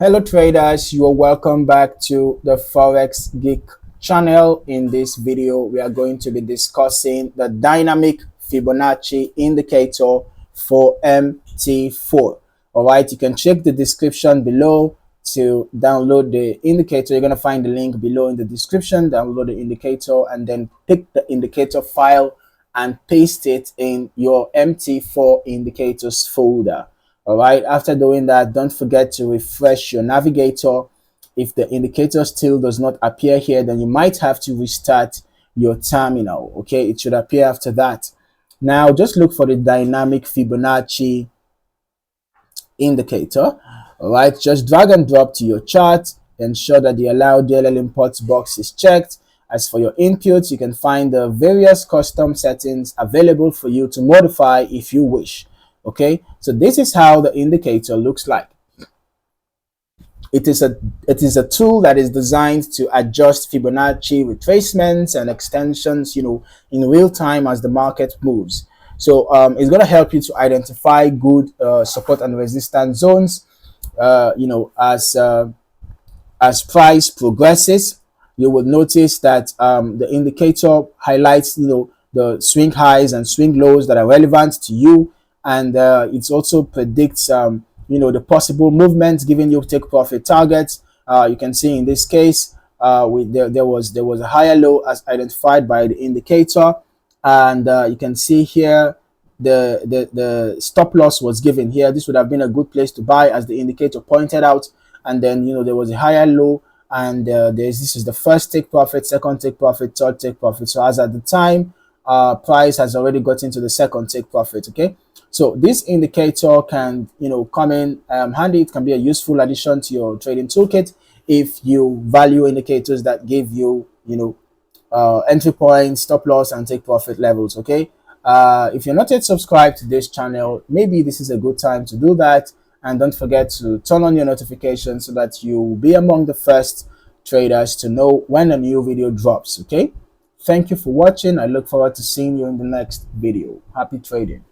Hello traders, you are welcome back to the Forex Geek channel. In this video, we are going to be discussing the Dynamic Fibonacci Indicator for MT4. All right, you can check the description below to download the indicator. You're going to find the link below in the description. Download the indicator and then pick the indicator file and paste it in your MT4 indicators folder. All right, after doing that, don't forget to refresh your navigator. If the indicator still does not appear here, then you might have to restart your terminal. Okay, it should appear after that. Now just look for the Dynamic Fibonacci Indicator. All right, just drag and drop to your chart. Ensure that the allow DLL imports box is checked. As for your inputs, you can find the various custom settings available for you to modify if you wish. Okay, so this is how the indicator looks like. It is a tool that is designed to adjust Fibonacci retracements and extensions, in real time as the market moves. So it's going to help you to identify good support and resistance zones. As price progresses, you will notice that the indicator highlights, the swing highs and swing lows that are relevant to you. And it also predicts the possible movements, giving you take profit targets. You can see in this case there was a higher low as identified by the indicator, and you can see here the stop loss was given here. This would have been a good place to buy, as the indicator pointed out. And then there was a higher low, and this is the first take profit, second take profit, third take profit. So as at the time, price has already got into the second take profit. Okay, so this indicator can come in handy. It can be a useful addition to your trading toolkit if you value indicators that give you entry points, stop loss, and take profit levels. Okay, if you're not yet subscribed to this channel, maybe this is a good time to do that. And don't forget to turn on your notifications so that you will be among the first traders to know when a new video drops. Okay, thank you for watching. I look forward to seeing you in the next video. Happy trading.